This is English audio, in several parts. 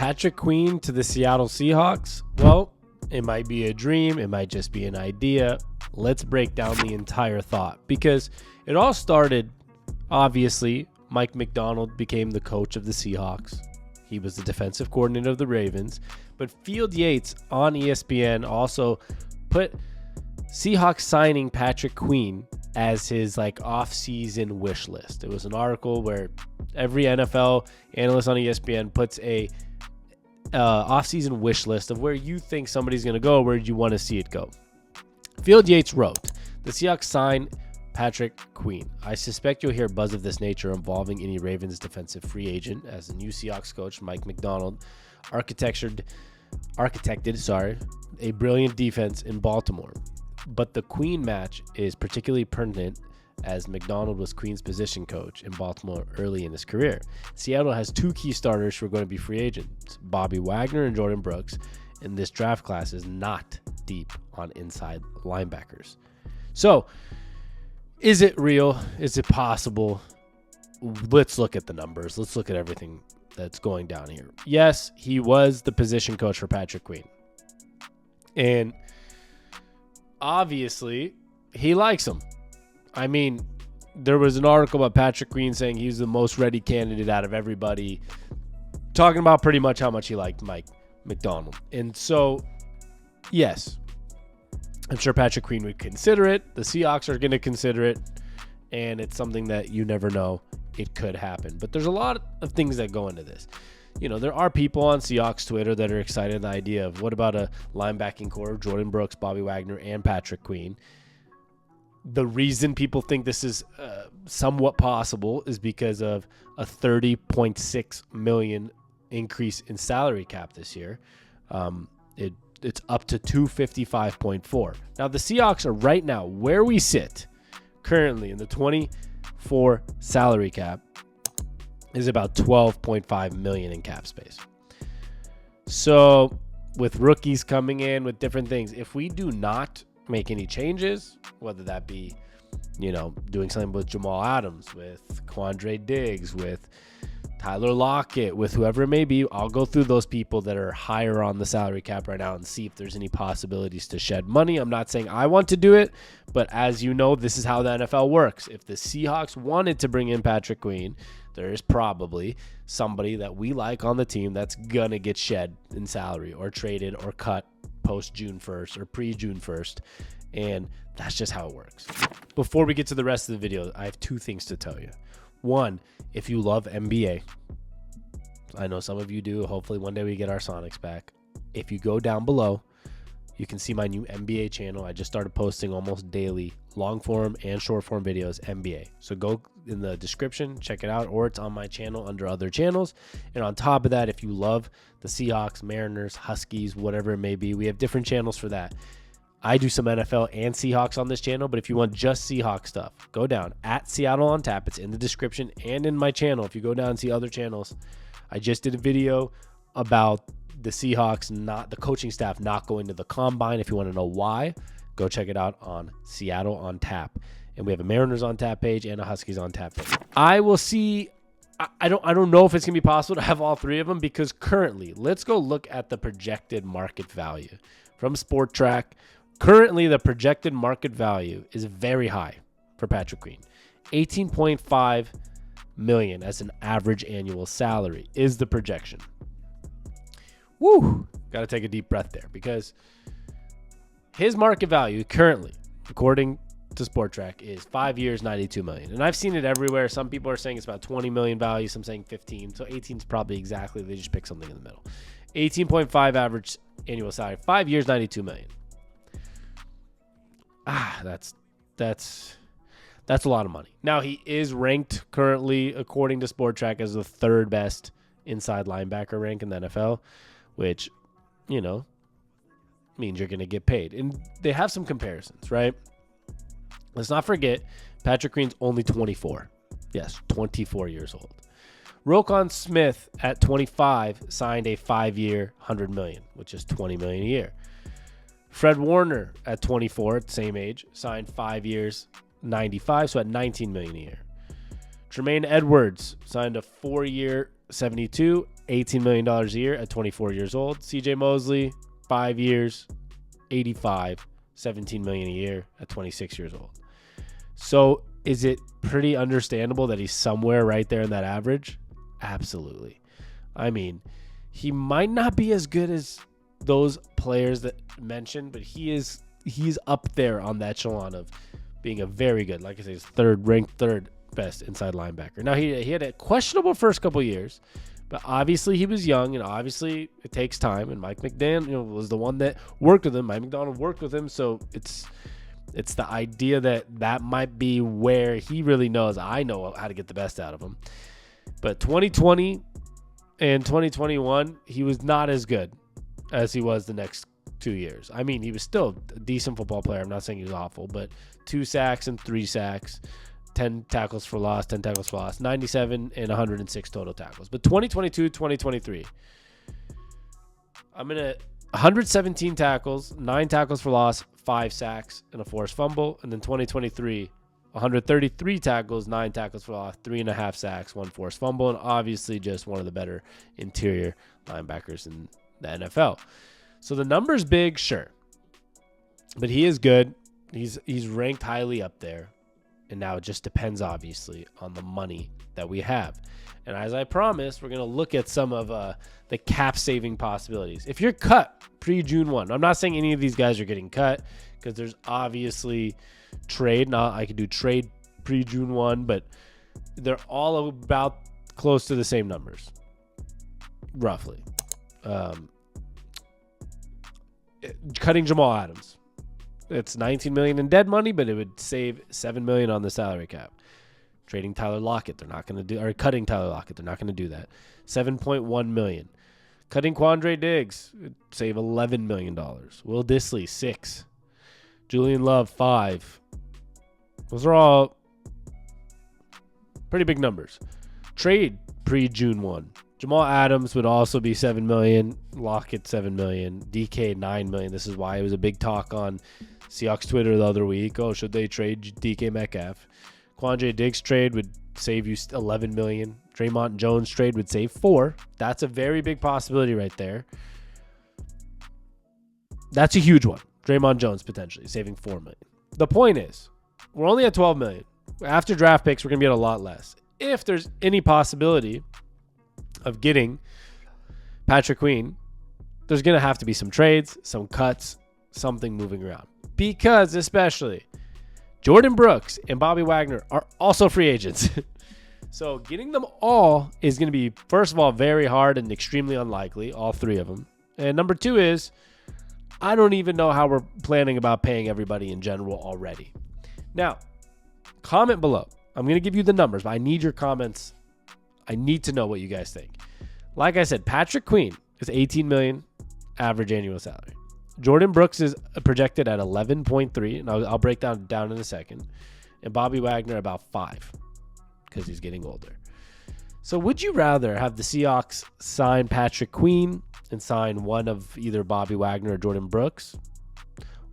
Patrick Queen to the Seattle Seahawks? Well, it might be a dream. It might just be an idea. Let's break down the entire thought, because it all started, obviously, Mike Macdonald became the coach of the Seahawks. He was the defensive coordinator of the Ravens. But Field Yates on ESPN also put Seahawks signing Patrick Queen as his off-season wish list. It was an article where every NFL analyst on ESPN puts a off-season wish list of where you think somebody's going to go, where you want to see it go. Field Yates wrote, the Seahawks sign Patrick Queen. I suspect you'll hear buzz of this nature involving any Ravens defensive free agent, as the new Seahawks coach Mike Macdonald architected a brilliant defense in Baltimore. But the Queen match is particularly pertinent as Macdonald was Queen's position coach in Baltimore early in his career. Seattle has two key starters who are going to be free agents, Bobby Wagner and Jordyn Brooks, and this draft class is not deep on inside linebackers. So, is it real? Is it possible? Let's look at the numbers. Let's look at everything that's going down here. Yes, he was the position coach for Patrick Queen. And obviously, he likes him. I mean, there was an article about Patrick Queen saying he was the most ready candidate out of everybody, talking about pretty much how much he liked Mike Macdonald. And so, yes, I'm sure Patrick Queen would consider it. The Seahawks are going to consider it, and it's something that you never know. It could happen. But there's a lot of things that go into this. You know, there are people on Seahawks Twitter that are excited at the idea of what about a linebacking core, Jordyn Brooks, Bobby Wagner, and Patrick Queen. The reason people think this is somewhat possible is because of a $30.6 million increase in salary cap this year. It's up to $255.4. Now, the Seahawks are right now, where we sit currently in the 24 salary cap, is about $12.5 million in cap space. So, with rookies coming in with different things, if we do not make any changes, whether that be, doing something with Jamal Adams, with Quandre Diggs, with Tyler Lockett, with whoever it may be, I'll go through those people that are higher on the salary cap right now and see if there's any possibilities to shed money. I'm not saying I want to do it, but as you know, this is how the NFL works. If the Seahawks wanted to bring in Patrick Queen, there is probably somebody that we like on the team that's going to get shed in salary or traded or cut post-June 1st or pre-June 1st, and that's just how it works. Before we get to the rest of the video, I have two things to tell you. One, if you love NBA, I know some of you do. Hopefully one day we get our Sonics back. If you go down below, you can see my new NBA channel. I just started posting almost daily, long form and short form videos, NBA. So go in the description, check it out, or it's on my channel under other channels. And on top of that, if you love the Seahawks, Mariners, Huskies, whatever it may be, we have different channels for that. I do some NFL and Seahawks on this channel, but if you want just Seahawks stuff, go down at Seattle on Tap. It's in the description and in my channel. If you go down and see other channels, I just did a video about the Seahawks, not the coaching staff, not going to the combine. If you want to know why, go check it out on Seattle on Tap. And we have a Mariners on Tap page and a Huskies on Tap page. I will see. I don't know if it's gonna be possible to have all three of them, because currently, let's go look at the projected market value from Sport Track. Currently, the projected market value is very high for Patrick Queen. $18.5 million as an average annual salary is the projection. Woo! Got to take a deep breath there, because his market value currently, according to Sport Track, is 5 years, $92 million. And I've seen it everywhere. Some people are saying it's about $20 million value. Some saying 15. So 18 is probably exactly. They just pick something in the middle. 18.5 average annual salary. 5 years, $92 million. That's a lot of money. Now, he is ranked currently, according to Sport Track, as the third best inside linebacker rank in the NFL, which, means you're going to get paid. And they have some comparisons, right? Let's not forget, Patrick Queen's only 24. Yes, 24 years old. Roquan Smith at 25 signed a 5-year, $100 million, which is $20 million a year. Fred Warner at 24, at the same age, signed 5 years, $95, so at $19 million a year. Tremaine Edwards signed a 4-year, $72, $18 million a year at 24 years old. CJ Mosley, 5 years, 85, $17 million a year at 26 years old. So is it pretty understandable that he's somewhere right there in that average? Absolutely. I mean, he might not be as good as those players that mentioned, but he's up there on the echelon of being a very good, like I say, ranked third best inside linebacker. Now, he had a questionable first couple years, but obviously he was young, and obviously it takes time. And Mike McDaniel was the one that worked with him. Mike McDonald worked with him, so it's the idea that might be where he really knows, I know how to get the best out of him. But 2020 and 2021, he was not as good as he was the next 2 years. I mean, he was still a decent football player. I'm not saying he was awful, but 2 sacks and 3 sacks, 10 tackles for loss, 10 tackles for loss, 97 and 106 total tackles. But 2022, 2023, 117 tackles, 9 tackles for loss, 5 sacks, and a forced fumble. And then 2023, 133 tackles, 9 tackles for loss, 3.5 sacks, 1 forced fumble, and obviously just one of the better interior linebackers in the NFL. So the number's big, sure. But he is good. He's ranked highly up there. And now it just depends, obviously, on the money that we have. And as I promised, we're going to look at some of the cap-saving possibilities. If you're cut pre-June 1, I'm not saying any of these guys are getting cut because there's obviously trade. Now, I could do trade pre-June 1, but they're all about close to the same numbers, roughly. Cutting Jamal Adams. It's $19 million in dead money, but it would save $7 million on the salary cap. Trading Tyler Lockett, they're not going to do, or cutting Tyler Lockett, they're not going to do that. $7.1 million. Cutting Quandre Diggs, it'd save $11 million. Will Dissly, $6 million. Julian Love, $5 million. Those are all pretty big numbers. Trade pre-June 1. Jamal Adams would also be $7 million. Lockett, $7 million. DK, $9 million. This is why it was a big talk on Seahawks Twitter the other week. Oh, should they trade DK Metcalf? Quandre Diggs trade would save you $11 million. Draymond Jones trade would save $4 million. That's a very big possibility right there. That's a huge one. Draymond Jones potentially saving $4 million. The point is, we're only at $12 million. After draft picks, we're going to be at a lot less. If there's any possibility of getting Patrick Queen, there's going to have to be some trades, some cuts, something moving around. Because especially Jordyn Brooks and Bobby Wagner are also free agents. So getting them all is going to be, first of all, very hard and extremely unlikely, all three of them. And number two is, I don't even know how we're planning about paying everybody in general already. Now, comment below. I'm going to give you the numbers, but I need your comments. I need to know what you guys think. Like I said, Patrick Queen is $18 million average annual salary. Jordyn Brooks is projected at 11.3, and I'll break down in a second. And Bobby Wagner about 5 because he's getting older. So would you rather have the Seahawks sign Patrick Queen and sign one of either Bobby Wagner or Jordyn Brooks?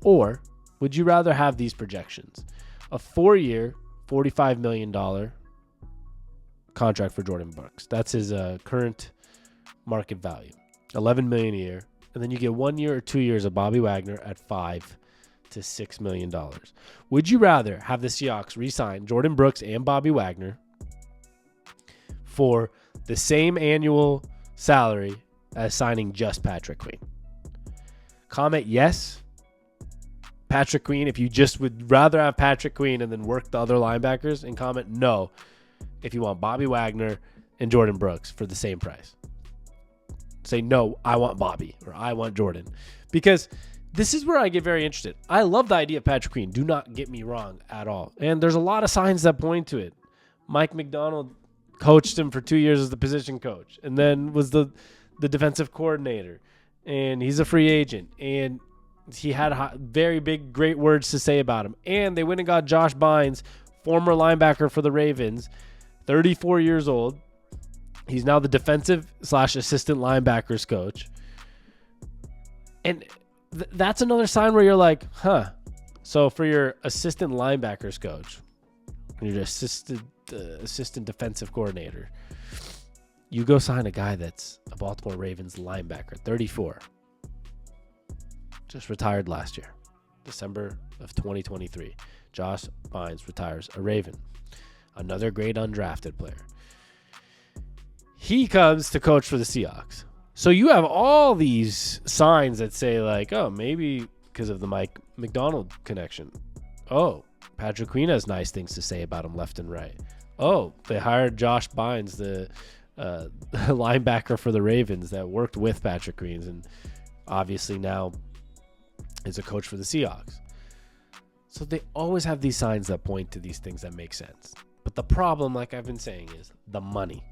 Or would you rather have these projections? A 4-year, $45 million contract for Jordyn Brooks. That's his current market value. $11 million a year. And then you get 1 year or 2 years of Bobby Wagner at $5 to $6 million. Would you rather have the Seahawks re-sign Jordyn Brooks and Bobby Wagner for the same annual salary as signing just Patrick Queen? Comment yes, Patrick Queen, if you just would rather have Patrick Queen and then work the other linebackers, and comment no if you want Bobby Wagner and Jordyn Brooks for the same price. Say, no, I want Bobby or I want Jordyn. Because this is where I get very interested. I love the idea of Patrick Queen. Do not get me wrong at all. And there's a lot of signs that point to it. Mike McDonald coached him for 2 years as the position coach and then was the defensive coordinator. And he's a free agent. And he had very big, great words to say about him. And they went and got Josh Bynes, former linebacker for the Ravens, 34 years old. He's now the defensive/assistant linebackers coach. And that's another sign where you're like, huh. So for your assistant linebackers coach, your assistant defensive coordinator, You go sign a guy that's a Baltimore Ravens linebacker, 34. Just retired last year, December of 2023. Josh Bynes retires a Raven. Another great undrafted player. He comes to coach for the Seahawks. So you have all these signs that say like, oh, maybe because of the Mike McDonald connection. Oh, Patrick Queen has nice things to say about him left and right. Oh, they hired Josh Bynes, the linebacker for the Ravens that worked with Patrick Queen and obviously now is a coach for the Seahawks. So they always have these signs that point to these things that make sense. But the problem, like I've been saying, is the money.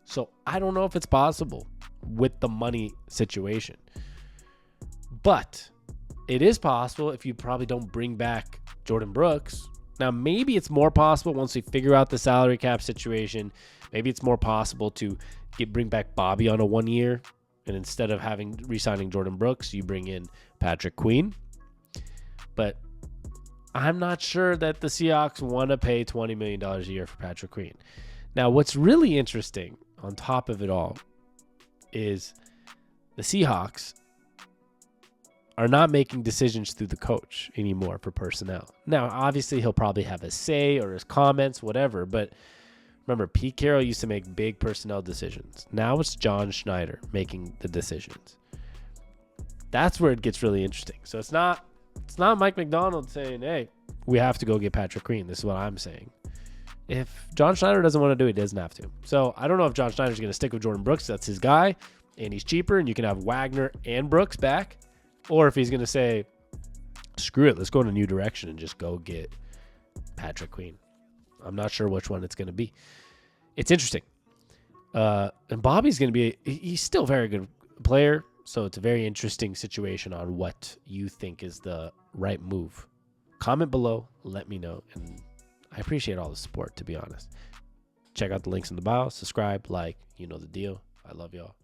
So I don't know if it's possible with the money situation. But it is possible if you probably don't bring back Jordyn Brooks. Now, maybe it's more possible once we figure out the salary cap situation. Maybe it's more possible to bring back Bobby on a 1 year. And instead of re-signing Jordyn Brooks, you bring in Patrick Queen. But I'm not sure that the Seahawks want to pay $20 million a year for Patrick Queen. Now, what's really interesting on top of it all is the Seahawks are not making decisions through the coach anymore for personnel. Now, obviously, he'll probably have a say or his comments, whatever. But remember, Pete Carroll used to make big personnel decisions. Now it's John Schneider making the decisions. That's where it gets really interesting. So it's not Mike McDonald saying, hey, we have to go get Patrick Queen. This is what I'm saying. If John Schneider doesn't want to do it, he doesn't have to. So I don't know if John Schneider's going to stick with Jordyn Brooks. That's his guy, and he's cheaper, and you can have Wagner and Brooks back. Or if he's going to say, screw it, let's go in a new direction and just go get Patrick Queen. I'm not sure which one it's going to be. It's interesting. And Bobby's going to he's still a very good player. So it's a very interesting situation on what you think is the right move. Comment below. Let me know. And I appreciate all the support, to be honest. Check out the links in the bio. Subscribe, like, you know the deal. I love y'all.